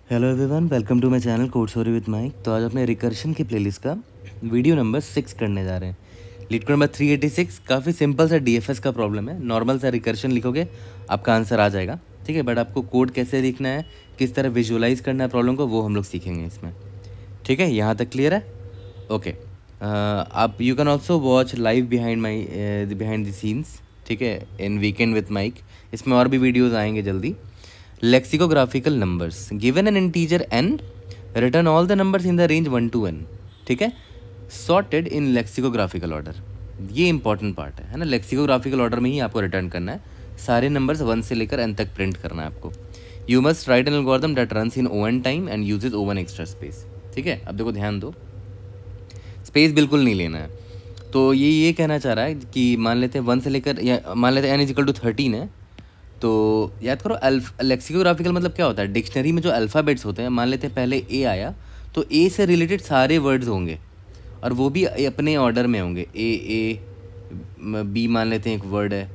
Hello everyone, welcome to my channel code story with Mike. तो आज अपने recursion की प्लेलिस्ट का वीडियो नंबर 6 करने जा रहे हैं। Leet code number 386। काफ़ी सिंपल सा डीएफएस का प्रॉब्लम है। नॉर्मल सा रिकर्शन लिखोगे आपका आंसर आ जाएगा, ठीक है। बट आपको कोड कैसे लिखना है, किस तरह विजुअलाइज करना है प्रॉब्लम को, वो हम लोग सीखेंगे इसमें, ठीक है। यहाँ तक क्लियर है? ओके। आप you can also watch live behind the scenes, ठीक है, इन वीकेंड विथ माइक। इसमें और भी वीडियोज़ आएंगे जल्दी। Lexicographical numbers. Given an integer n, return all the numbers in the range 1 to n, ठीक है। Sorted in lexicographical order. ये इंपॉर्टेंट पार्ट है ना। लेक्सिकोग्राफिकल ऑर्डर में ही आपको रिटर्न करना है। सारे नंबर्स 1 से लेकर n तक प्रिंट करना है आपको। You must write an algorithm that runs in O1 time and uses O1 extra space, ठीक है। अब देखो ध्यान दो, स्पेस बिल्कुल नहीं लेना है। तो ये कहना चाह रहा है कि मान लेते हैं 1 से लेकर, या मान लेते हैं n इक्वल टू 13 है। तो याद करो, लेक्सिकोग्राफिकल मतलब क्या होता है। डिक्शनरी में जो अल्फ़ाबेट्स होते हैं, मान लेते हैं पहले ए आया तो ए से रिलेटेड सारे वर्ड्स होंगे और वो भी अपने ऑर्डर में होंगे। ए बी मान लेते हैं एक वर्ड है,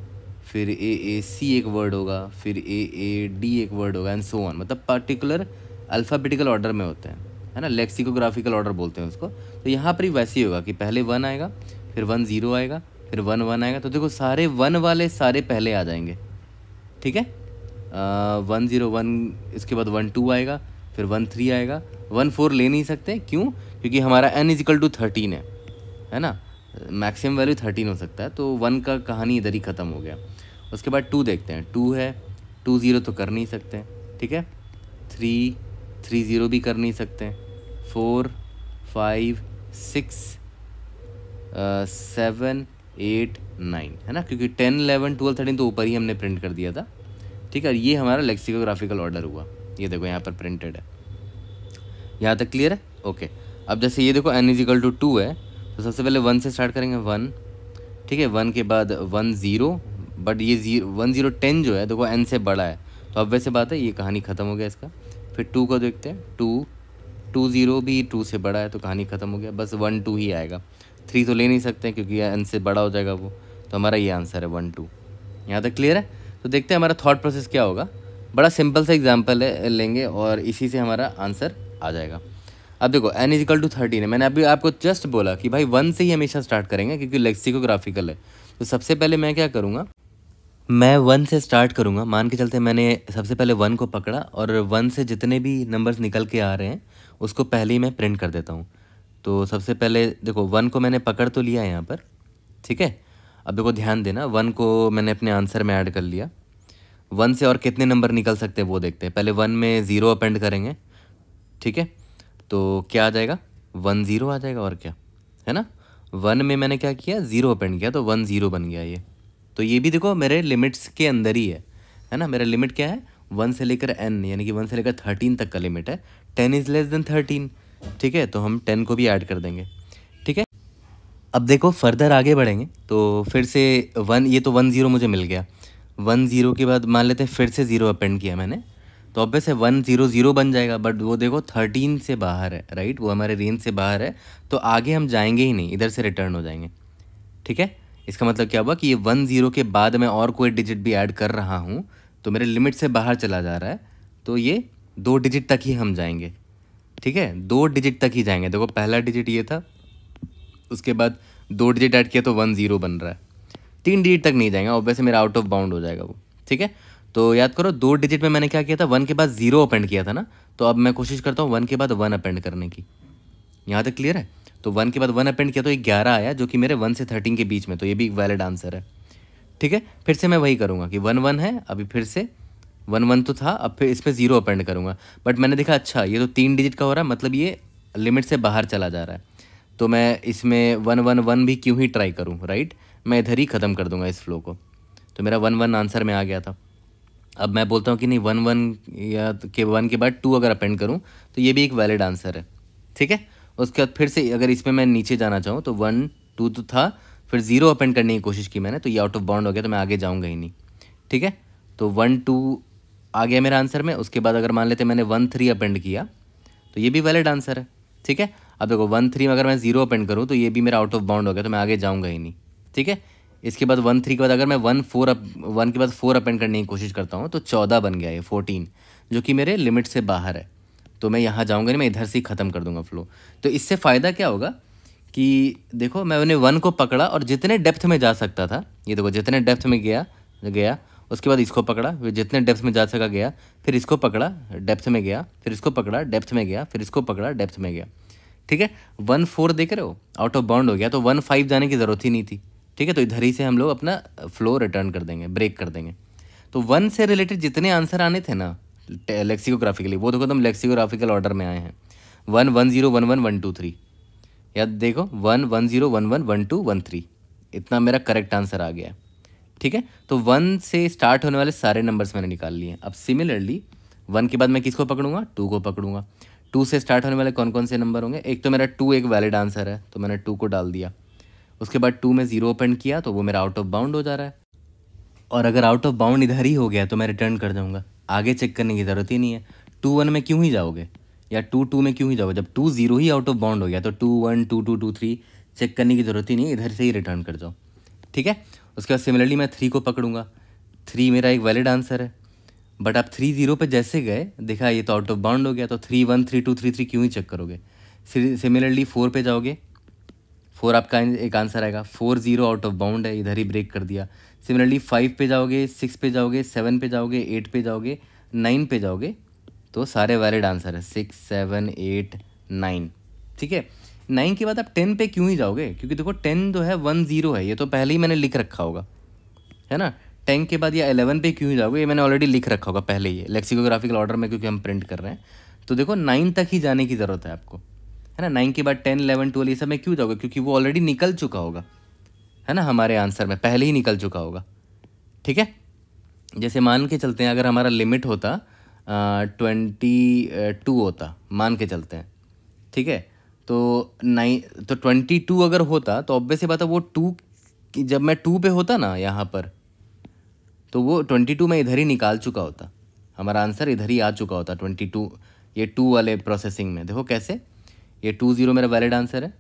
फिर ए सी एक वर्ड होगा, फिर ए डी एक वर्ड होगा, एंड सो ऑन। मतलब पर्टिकुलर अल्फ़ाबेटिकल ऑर्डर में होते हैं, है ना। लेक्सिकोग्राफिकल ऑर्डर बोलते हैं उसको। तो यहाँ पर ही वैसे ही होगा कि पहले 1 आएगा, फिर 1 0 आएगा, फिर 1 1 आएगा। तो देखो सारे 1 वाले सारे पहले आ जाएंगे, ठीक है। 1 0 1, इसके बाद 1 2 आएगा, फिर 1 3 आएगा। 1 4 ले नहीं सकते, क्यों? क्योंकि हमारा n इजिकल टू 13 है ना। मैक्सिमम वैल्यू 13 हो सकता है, तो 1 का कहानी इधर ही ख़त्म हो गया। उसके बाद 2 देखते हैं। 2 है, 2 0 तो कर नहीं सकते, ठीक है। 3 3 0 भी कर नहीं सकते। 4 5 6 7 8 9, है ना, क्योंकि 10 11 12 13 तो ऊपर ही हमने प्रिंट कर दिया था, ठीक है। ये हमारा लेक्सिकोग्राफिकल ऑर्डर हुआ। ये देखो यहाँ पर प्रिंटेड है। यहाँ तक क्लियर है? ओके। अब जैसे ये देखो n इजिकल टू 2 है, तो सबसे पहले 1 से स्टार्ट करेंगे। 1, ठीक है। 1 के बाद 1 0, बट ये 1 0 10 जो है देखो n से बड़ा है, तो अब वैसे बात है ये कहानी ख़त्म हो गया इसका। फिर 2 को देखते हैं। 2 0 भी 2 से बड़ा है, तो कहानी ख़त्म हो गया, बस 1 2 ही आएगा। 3 तो ले नहीं सकते क्योंकि n से बड़ा हो जाएगा वो। तो हमारा ये आंसर है 1 2। यहाँ तक क्लियर है? तो देखते हैं हमारा थॉट प्रोसेस क्या होगा। बड़ा सिंपल सा एग्जांपल है, लेंगे और इसी से हमारा आंसर आ जाएगा। अब देखो n इजिकल टू 13 है। मैंने अभी आपको जस्ट बोला कि भाई 1 से ही हमेशा स्टार्ट करेंगे क्योंकि लेक्सिकोग्राफिकल है। तो सबसे पहले मैं क्या करूँगा, मैं 1 से स्टार्ट करूँगा। मान के चलते मैंने सबसे पहले 1 को पकड़ा और 1 से जितने भी नंबर्स निकल के आ रहे हैं उसको पहले ही मैं प्रिंट कर देता हूँ। तो सबसे पहले देखो 1 को मैंने पकड़ तो लिया है यहाँ पर, ठीक है। अब देखो ध्यान देना, 1 को मैंने अपने आंसर में ऐड कर लिया। 1 से और कितने नंबर निकल सकते हैं वो देखते हैं। पहले 1 में 0 अपेंड करेंगे, ठीक है। तो क्या आ जाएगा? 1 0 आ जाएगा, और क्या, है ना। 1 में मैंने क्या किया, 0 अपेंड किया, तो 1 0 बन गया ये। तो ये भी देखो मेरे लिमिट्स के अंदर ही है ना। मेरा लिमिट क्या है? 1 से लेकर n, यानी कि 1 से लेकर 13 तक का लिमिट है। 10 इज़ लेस देन 13, ठीक है। तो हम 10 को भी ऐड कर देंगे, ठीक है। अब देखो फर्दर आगे बढ़ेंगे तो फिर से 1, ये तो 1 0 मुझे मिल गया। 1 0 के बाद मान लेते हैं फिर से 0 अपेंड किया मैंने, तो अब से 1 0 0 बन जाएगा। बट वो देखो 13 से बाहर है, राइट, वो हमारे रेंज से बाहर है। तो आगे हम जाएंगे ही नहीं, इधर से रिटर्न हो जाएंगे, ठीक है। इसका मतलब क्या हुआ कि ये 1 0 के बाद मैं और कोई डिजिट भी ऐड कर रहा हूँ तो मेरे लिमिट से बाहर चला जा रहा है। तो ये 2 डिजिट तक ही हम जाएंगे, ठीक है। 2 डिजिट तक ही जाएंगे। देखो पहला डिजिट ये था, उसके बाद 2 डिजिट ऐड किया तो 1 0 बन रहा है। 3 डिजिट तक नहीं जाएगा, ऑब्वियसली मेरा आउट ऑफ बाउंड हो जाएगा वो, ठीक है। तो याद करो 2 डिजिट में मैंने क्या किया था, 1 के बाद 0 अपेंड किया था ना। तो अब मैं कोशिश करता हूँ 1 के बाद 1 अपेंड करने की। यहाँ तक क्लियर है? तो 1 के बाद 1 अपेंड किया तो ये 11 आया, जो कि मेरे 1 से 13 के बीच में, तो ये भी एक वैलिड आंसर है, ठीक है। फिर से मैं वही करूँगा कि 1 1 है, अभी फिर से 1 1 तो था, अब फिर इस पर 0 अपेंड करूँगा। बट मैंने देखा अच्छा ये तो 3 डिजिट का हो रहा है, मतलब ये लिमिट से बाहर चला जा रहा है। तो मैं इसमें 1 1 1 भी क्यों ही ट्राई करूँ, राइट। मैं इधर ही ख़त्म कर दूँगा इस फ्लो को। तो मेरा 1 1 आंसर में आ गया था। अब मैं बोलता हूँ कि नहीं 1 1 या के 1 के बाद 2 अगर अपेंड करूँ तो ये भी एक वैलिड आंसर है, ठीक है। उसके बाद फिर से अगर इसमें मैं नीचे जाना चाहूँ तो 1 2 तो था, फिर 0 अपेंड करने की कोशिश की मैंने, तो ये आउट ऑफ बाउंड हो गया, तो मैं आगे जाऊँगा ही नहीं, ठीक है। तो 1 2 आ गया मेरा आंसर में। उसके बाद अगर मान लेते मैंने 1 3 अपेंड किया तो ये भी वैलिड आंसर है, ठीक है। अब देखो 1 3 में अगर मैं 0 अपेंड करूँ तो ये भी मेरा आउट ऑफ बाउंड हो गया, तो मैं आगे जाऊँगा ही नहीं, ठीक है। इसके बाद 1 3 के बाद अगर मैं 1 के बाद 4 अपेंड करने की कोशिश करता हूँ तो 14 बन गया ये 14, जो कि मेरे लिमिट से बाहर है। तो मैं यहाँ जाऊँगा नहीं, मैं इधर से ही ख़त्म कर दूंगा फ्लो। तो इससे फ़ायदा क्या होगा कि देखो मैंने 1 को पकड़ा और जितने डेप्थ में जा सकता था, ये देखो जितने डेप्थ में गया उसके बाद इसको पकड़ा, फिर जितने डेप्थ में जा सका गया, फिर इसको पकड़ा डेप्थ में गया, फिर इसको पकड़ा डेप्थ में गया, फिर इसको पकड़ा डेप्थ में गया। ठीक है, 1-4 देख रहे हो, आउट ऑफ बाउंड हो गया, तो 1-5 जाने की ज़रूरत ही नहीं थी। ठीक है, तो इधर ही से हम लोग अपना फ्लो रिटर्न कर देंगे, ब्रेक कर देंगे। तो 1 से रिलेटेड जितने आंसर आने थे ना लेक्सिकोग्राफिकली, वो देखो तुम लेक्सिकोग्राफिकल ऑर्डर में आए हैं। 1 1 0 1 1 1 2 3, याद देखो 1 1 0 1 1 1 2 1 3, इतना मेरा करेक्ट आंसर आ गया है। ठीक है, तो 1 से स्टार्ट होने वाले सारे नंबर्स मैंने निकाल लिए। अब सिमिलरली 1 के बाद मैं किसको पकड़ूंगा, 2 को पकड़ूंगा। 2 से स्टार्ट होने वाले कौन कौन से नंबर होंगे, एक तो मेरा 2 एक वैलिड आंसर है, तो मैंने 2 को डाल दिया। उसके बाद 2 में 0 ओपन किया, तो वो मेरा आउट ऑफ बाउंड हो जा रहा है। और अगर आउट ऑफ बाउंड इधर ही हो गया तो मैं रिटर्न कर जाऊँगा, आगे चेक करने की ज़रूरत ही नहीं है। 2 1 में क्यों ही जाओगे, या 2 2 में क्यों ही जाओगे, जब 2 0 ही आउट ऑफ बाउंड हो गया तो 2 1 2 2 2 3 चेक करने की ज़रूरत ही नहीं है, इधर से ही रिटर्न कर जाओ। ठीक है, उसके बाद सिमिलरली मैं 3 को पकड़ूंगा। 3 मेरा एक वैलिड आंसर है, बट आप 3 0 पे जैसे गए देखा ये तो आउट ऑफ बाउंड हो गया, तो 3 1 3 2 3 3 क्यों ही चेक करोगे। सिमिलरली 4 पे जाओगे, 4 आपका एक आंसर आएगा। 4 0 आउट ऑफ बाउंड है, इधर ही ब्रेक कर दिया। सिमिलरली 5 पे जाओगे, 6 पे जाओगे, 7 पे जाओगे, 8 पे जाओगे, 9 पे जाओगे, तो सारे वैलिड आंसर है 6 7 8 9। ठीक है, 9 के बाद आप 10 पे क्यों ही जाओगे, क्योंकि देखो 10 जो है 1 0 है, ये तो पहले ही मैंने लिख रखा होगा, है ना। 10 के बाद या 11 पे क्यों ही जाओगे, ये मैंने ऑलरेडी लिख रखा होगा पहले ही लेक्सिकोग्राफिकल ऑर्डर में, क्योंकि हम प्रिंट कर रहे हैं। तो देखो 9 तक ही जाने की ज़रूरत है आपको, है ना। 9 के बाद 10 11 12 ये सब में क्यों जाओगे, क्योंकि वो ऑलरेडी निकल चुका होगा, है ना, हमारे आंसर में पहले ही निकल चुका होगा। ठीक है, जैसे मान के चलते हैं अगर हमारा लिमिट होता 22 होता, मान के चलते हैं। ठीक है, तो 22 अगर होता तो ऑब्वियस बात है वो 2, जब मैं 2 पे होता ना यहाँ पर, तो वो 22 में इधर ही निकाल चुका होता, हमारा आंसर इधर ही आ चुका होता 22, ये 2 वाले प्रोसेसिंग में। देखो कैसे, ये 2 0 मेरा वैलिड आंसर है।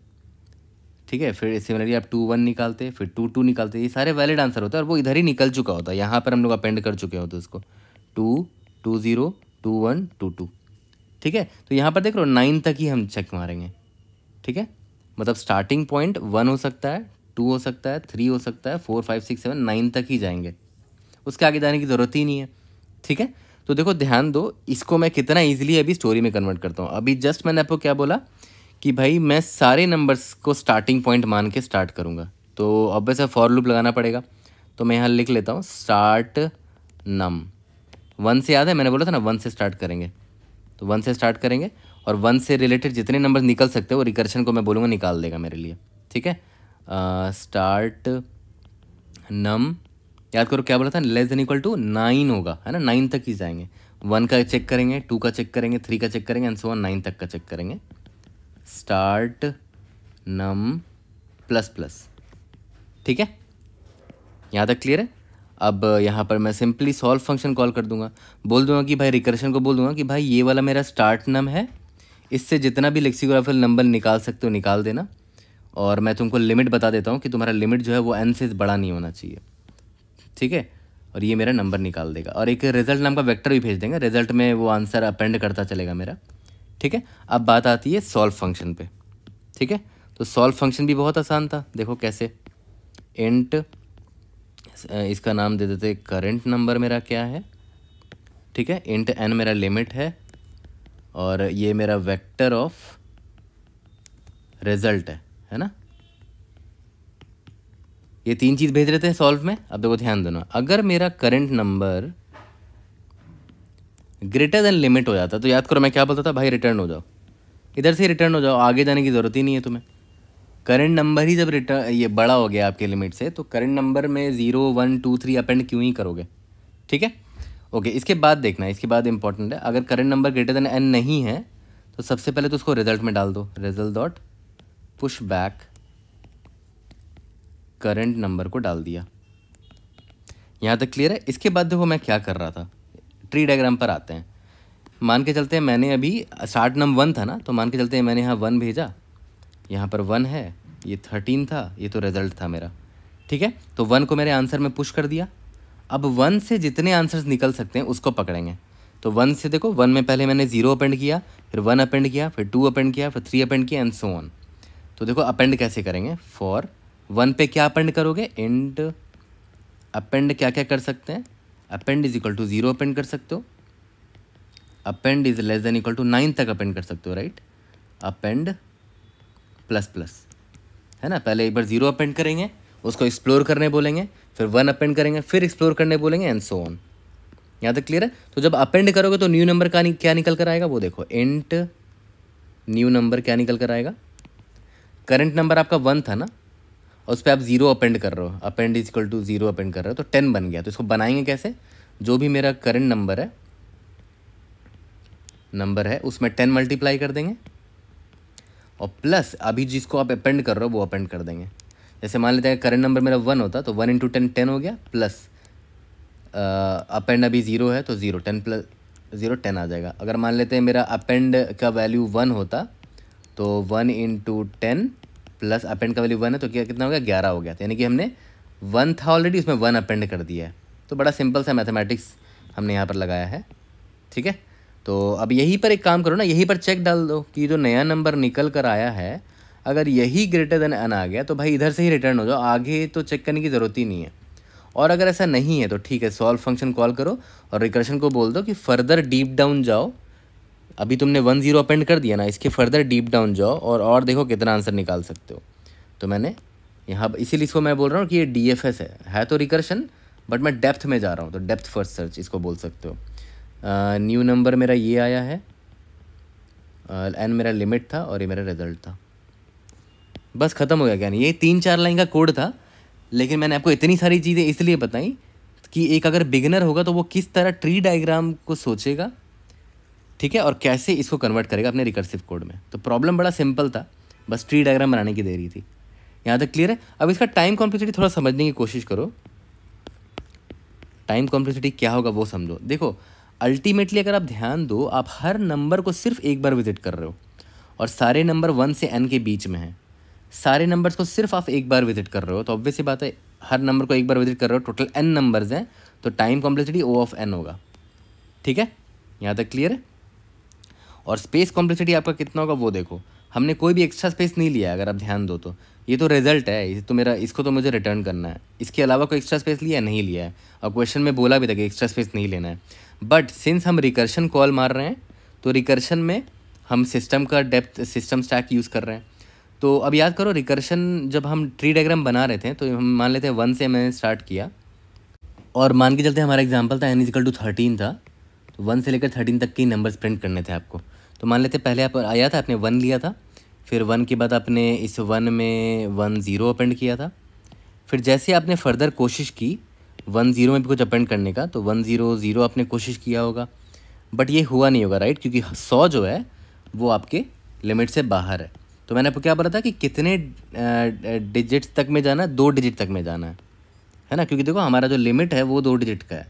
ठीक है, फिर सिमिलरली आप 2 1 निकालते, फिर 2 2 निकालते, ये सारे वैलिड आंसर होता है और वो इधर ही निकल चुका होता है, यहाँ पर हम लोग अपेंड कर चुके होते उसको 2 2 0 2 1 2 2। ठीक है, तो यहाँ पर देख लो 9 तक ही हम चेक मारेंगे। ठीक है, मतलब स्टार्टिंग पॉइंट 1 हो सकता है, 2 हो सकता है, 3 हो सकता है, 4 5 6 7 9 तक ही जाएंगे, उसके आगे जाने की ज़रूरत ही नहीं है। ठीक है, तो देखो ध्यान दो, इसको मैं कितना ईजिली अभी स्टोरी में कन्वर्ट करता हूँ। अभी जस्ट मैंने आपको क्या बोला कि भाई मैं सारे नंबर्स को स्टार्टिंग पॉइंट मान के स्टार्ट करूँगा, तो ऑब्वियस है फॉर लूप लगाना पड़ेगा। तो मैं यहाँ लिख लेता हूँ स्टार्ट नम 1 से, याद है मैंने बोला था ना 1 से स्टार्ट करेंगे, तो 1 से स्टार्ट करेंगे और 1 से रिलेटेड जितने नंबर निकल सकते हैं वो रिकर्शन को मैं बोलूँगा निकाल देगा मेरे लिए। ठीक है, स्टार्ट नम, याद करो क्या बोला था, लेस देन इक्वल टू 9 होगा, है ना, 9 तक ही जाएंगे। 1 का चेक करेंगे, 2 का चेक करेंगे, 3 का चेक करेंगे एंड सो ऑन, 9 तक का चेक करेंगे। Start num plus plus. ठीक है, यहाँ तक क्लियर है। अब यहाँ पर मैं सिंपली सॉल्व फंक्शन कॉल कर दूंगा, बोल दूंगा कि भाई रिकर्शन को बोल दूंगा कि भाई ये वाला मेरा स्टार्ट नम है, इससे जितना भी लेक्सिकोग्राफिकल नंबर निकाल सकते हो निकाल देना, और मैं तुमको लिमिट बता देता हूँ कि तुम्हारा लिमिट जो है वो n से बड़ा नहीं होना चाहिए। ठीक है, और ये मेरा नंबर निकाल देगा, और एक रिजल्ट नाम का वेक्टर भी भेज देंगे, रिजल्ट में वो आंसर अपेंड करता चलेगा मेरा। ठीक है, अब बात आती है सॉल्व फंक्शन पे। ठीक है, तो सॉल्व फंक्शन भी बहुत आसान था, देखो कैसे। इंट, इसका नाम दे देते करंट नंबर मेरा क्या है। ठीक है, इंट n मेरा लिमिट है, और ये मेरा वेक्टर ऑफ रिजल्ट है ना। ये 3 चीज़ भेज रहे थे सॉल्व में। अब देखो ध्यान देना, अगर मेरा current number greater than limit हो जाता तो याद करो मैं क्या बोलता था, भाई रिटर्न हो जाओ, इधर से रिटर्न हो जाओ, आगे जाने की ज़रूरत ही नहीं है तुम्हें। करंट नंबर ही जब रिटर्न ये बड़ा हो गया आपके लिमिट से, तो करंट नंबर में 0 1 2 3 अपेंड क्यों ही करोगे। ठीक है, ओके, इसके बाद देखना, इसके बाद इंपॉर्टेंट है, अगर current number greater than n नहीं है तो सबसे पहले तो उसको रिजल्ट में डाल दो, result dot push back current number को डाल दिया। यहाँ तक क्लियर है। इसके बाद देखो मैं क्या कर रहा था, ट्री डायग्राम पर आते हैं। मान के चलते हैं मैंने अभी स्टार्ट नम 1 था ना, तो मान के चलते हैं मैंने यहाँ 1 भेजा, यहाँ पर 1 है, ये 13 था, ये तो रिजल्ट था मेरा। ठीक है, तो 1 को मेरे आंसर में पुश कर दिया। अब 1 से जितने आंसर्स निकल सकते हैं उसको पकड़ेंगे। तो 1 से देखो, 1 में पहले मैंने 0 अपेंड किया, फिर 1 अपेंड किया, फिर 2 अपेंड किया, फिर 3 अपेंड किया एंड सो ऑन। तो देखो अपेंड कैसे करेंगे, फॉर 1 पे क्या अपेंड करोगे, इंट अपेंड क्या क्या कर सकते हैं, append is equal to 0 append कर सकते हो, append is less than equal to 9 तक अपेंड कर सकते हो, राइट, अपेंड प्लस प्लस, है ना। पहले एक बार 0 अपेंड करेंगे, उसको एक्सप्लोर करने बोलेंगे, फिर 1 अपेंड करेंगे, फिर एक्सप्लोर करने बोलेंगे एंड सो ऑन। यहाँ तक क्लियर है। तो जब अपेंड करोगे तो न्यू नंबर का क्या निकल कर आएगा, वो देखो, इंट न्यू नंबर क्या निकल कर आएगा, करंट नंबर आपका 1 था ना, और उस पर आप 0 अपेंड कर रहे हो, append is equal to 0 append कर रहे हो, तो 10 बन गया। तो इसको बनाएंगे कैसे, जो भी मेरा करंट नंबर है उसमें 10 मल्टीप्लाई कर देंगे, और प्लस अभी जिसको आप अपेंड कर रहे हो वो अपेंड कर देंगे। जैसे मान लेते हैं करंट नंबर मेरा 1 होता, तो 1 इंटू 10 10 हो गया, प्लस अपेंड अभी 0 है तो 0, 10 प्लस 0 10 आ जाएगा। अगर मान लेते हैं मेरा अपेंड का वैल्यू 1 होता, तो 1 इंटू 10 प्लस अपेंड का वैल्यू 1 है तो क्या कितना हो गया, 11 हो गया। यानी कि हमने 1 था ऑलरेडी, उसमें 1 अपेंड कर दिया है। तो बड़ा सिंपल सा मैथमेटिक्स हमने यहाँ पर लगाया है, ठीक है। तो अब यहीं पर एक काम करो ना, यहीं पर चेक डाल दो कि जो नया नंबर निकल कर आया है, अगर यही ग्रेटर देन n आ गया तो भाई इधर से ही रिटर्न हो जाओ, आगे तो चेक करने की ज़रूरत ही नहीं है। और अगर ऐसा नहीं है तो ठीक है, सॉल्व फंक्शन कॉल करो और रिकर्शन को बोल दो कि फर्दर डीप डाउन जाओ। अभी तुमने 1 0 अपेंड कर दिया ना, इसके फर्दर डीप डाउन जाओ और देखो कितना आंसर निकाल सकते हो। तो मैंने यहाँ इसीलिए इसको मैं बोल रहा हूँ कि ये DFS है तो रिकर्शन, बट मैं डेप्थ में जा रहा हूँ, तो डेप्थ फर्स्ट सर्च इसको बोल सकते हो। न्यू नंबर मेरा ये आया है, एन मेरा लिमिट था और ये मेरा रिजल्ट था, बस ख़त्म हो गया। क्या नहीं, ये 3-4 लाइन का कोड था, लेकिन मैंने आपको इतनी सारी चीज़ें इसलिए बताई कि एक अगर बिगिनर होगा तो वो किस तरह ट्री डायग्राम को सोचेगा, ठीक है, और कैसे इसको कन्वर्ट करेगा अपने रिकर्सिव कोड में। तो प्रॉब्लम बड़ा सिंपल था, बस ट्री डायग्राम बनाने की देरी थी। यहाँ तक क्लियर है। अब इसका टाइम कॉम्प्लेक्सिटी थोड़ा समझने की कोशिश करो, टाइम कॉम्प्लेक्सिटी क्या होगा वो समझो। देखो अल्टीमेटली अगर आप ध्यान दो, आप हर नंबर को सिर्फ एक बार विजिट कर रहे हो, और सारे नंबर 1 से n के बीच में हैं, सारे नंबर्स को सिर्फ आप एक बार विजिट कर रहे हो, तो ऑब्वियस सी बात है हर नंबर को एक बार विजिट कर रहे हो, टोटल n नंबर्स हैं, तो time complexity O of n होगा, ठीक है, यहाँ तक क्लियर है। और स्पेस कॉम्प्लेक्सिटी आपका कितना होगा वो देखो, हमने कोई भी एक्स्ट्रा स्पेस नहीं लिया है, अगर आप ध्यान दो तो ये तो रिजल्ट है, ये तो मेरा, इसको तो मुझे रिटर्न करना है, इसके अलावा कोई एक्स्ट्रा स्पेस लिया नहीं लिया है, और क्वेश्चन में बोला भी था कि एक्स्ट्रा स्पेस नहीं लेना है। बट सिंस हम रिकर्शन कॉल मार रहे हैं, तो रिकर्शन में हम सिस्टम का डेप्थ सिस्टम स्टैक यूज़ कर रहे हैं। तो अब याद करो, रिकर्शन जब हम ट्री डायग्राम बना रहे थे, तो हम मान लेते हैं 1 से मैंने स्टार्ट किया, और मान के चलते हमारा एग्जाम्पल था n = 13 था, तो 1 से लेकर 13 तक के नंबर्स प्रिंट करने थे आपको। तो मान लेते पहले आप आया था, आपने 1 लिया था, फिर 1 के बाद आपने इस 1 में 1 0 अपेंड किया था, फिर जैसे आपने फर्दर कोशिश की 1 0 में भी कुछ अपेंड करने का, तो 1 0 0 आपने कोशिश किया होगा, बट ये हुआ नहीं होगा, राइट, क्योंकि 100 जो है वो आपके लिमिट से बाहर है। तो मैंने आपको क्या बोला था कि कितने डिजिट्स तक में जाना है, 2 डिजिट तक में जाना है ना, क्योंकि देखो हमारा जो लिमिट है वो 2 डिजिट का है,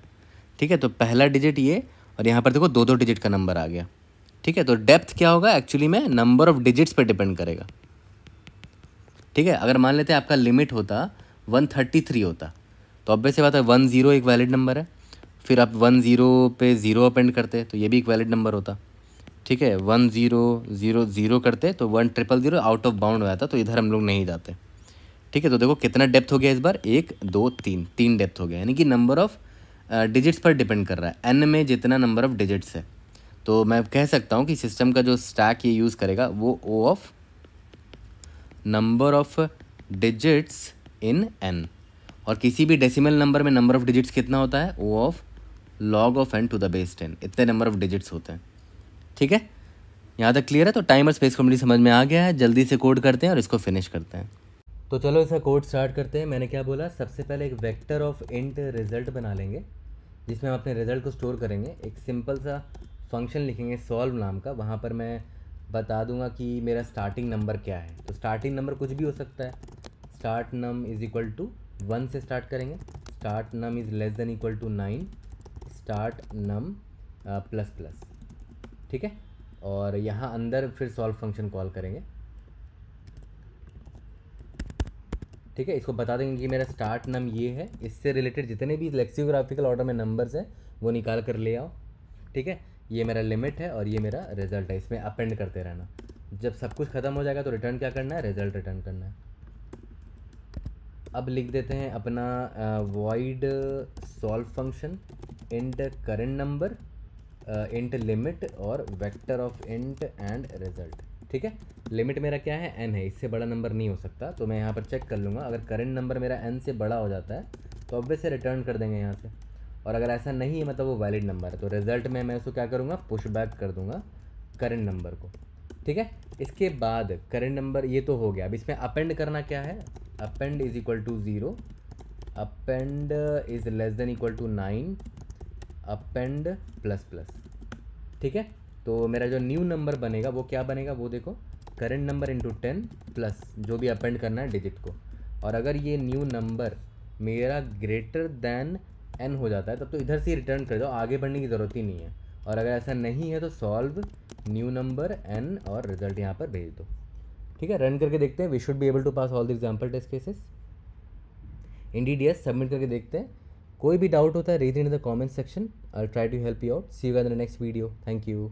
ठीक है। तो पहला डिजिट ये, और यहाँ पर देखो 2-2 डिजिट का नंबर आ गया, ठीक है। तो डेप्थ क्या होगा एक्चुअली में, नंबर ऑफ डिजिट्स पर डिपेंड करेगा, ठीक है। अगर मान लेते हैं आपका लिमिट होता 133 होता, तो ऑब्वियस सी बात है 1 0 एक वैलिड नंबर है, फिर आप 1 0 पे 0 अपेंड करते तो ये भी एक वैलिड नंबर होता, ठीक है। 1 0 0 0 करते तो 1 0 0 आउट ऑफ बाउंड हो जाता, तो इधर हम लोग नहीं जाते, ठीक है। तो देखो कितना डेप्थ हो गया इस बार, 1 2 3 डेप्थ हो गया, यानी कि नंबर ऑफ डिजिट्स पर डिपेंड कर रहा है, n में जितना नंबर ऑफ डिजिट्स है। तो मैं कह सकता हूँ कि सिस्टम का जो स्टैक ये यूज़ करेगा वो O of number of digits in n, और किसी भी डेसिमल नंबर में नंबर ऑफ डिजिट्स कितना होता है, O of log of n to the base 10, इतने नंबर ऑफ डिजिट्स होते हैं, ठीक है। यहाँ तक क्लियर है। तो टाइम और स्पेस कॉम्प्लेक्सिटी समझ में आ गया है, जल्दी से कोड करते हैं और इसको फिनिश करते हैं। तो चलो इसका कोड स्टार्ट करते हैं। मैंने क्या बोला, सबसे पहले एक वेक्टर ऑफ इंट रिजल्ट बना लेंगे, जिसमें हम अपने रिजल्ट को स्टोर करेंगे। एक सिंपल सा फंक्शन लिखेंगे सॉल्व नाम का, वहाँ पर मैं बता दूंगा कि मेरा स्टार्टिंग नंबर क्या है। तो स्टार्टिंग नंबर कुछ भी हो सकता है, start num is equal to 1 से स्टार्ट करेंगे, start num is less than equal to 9, start num plus plus, ठीक है। और यहाँ अंदर फिर सॉल्व फंक्शन कॉल करेंगे, ठीक है। इसको बता देंगे कि मेरा स्टार्ट नम ये है, इससे रिलेटेड जितने भी लेक्सियोग्राफिकल ऑर्डर में नंबर्स हैं वो निकाल कर ले आओ, ठीक है। ये मेरा लिमिट है और ये मेरा रिजल्ट है, इसमें अपेंड करते रहना। जब सब कुछ ख़त्म हो जाएगा तो रिटर्न क्या करना है, रिजल्ट रिटर्न करना है। अब लिख देते हैं अपना void solve function int current number int limit और vector of int and result. ठीक है, लिमिट मेरा क्या है, n है, इससे बड़ा नंबर नहीं हो सकता, तो मैं यहाँ पर चेक कर लूँगा। अगर करेंट नंबर मेरा n से बड़ा हो जाता है तो ऑब्वियस से रिटर्न कर देंगे यहाँ से, और अगर ऐसा नहीं है मतलब वो वैलिड नंबर है तो रिजल्ट में मैं उसको क्या करूँगा, पुश बैक कर दूँगा करेंट नंबर को। ठीक है, इसके बाद करेंट नंबर ये तो हो गया। अब इसमें अपेंड करना क्या है, append is equal to 0, append is less than equal to 9, append plus plus. ठीक है, तो मेरा जो न्यू नंबर बनेगा वो क्या बनेगा, वो देखो करेंट नंबर इंटू 10 प्लस जो भी अपेंड करना है डिजिट को। और अगर ये न्यू नंबर मेरा ग्रेटर दैन n हो जाता है तब तो इधर से रिटर्न कर दो, आगे बढ़ने की ज़रूरत ही नहीं है। और अगर ऐसा नहीं है तो सॉल्व न्यू नंबर n और रिजल्ट यहाँ पर भेज दो। ठीक है, रन करके देखते हैं। We should be able to pass all the example test cases. Indeed yes, submit करके देखते हैं। कोई भी डाउट होता है read in the comment section, I will try to help you out. See you guys in the next video, thank you.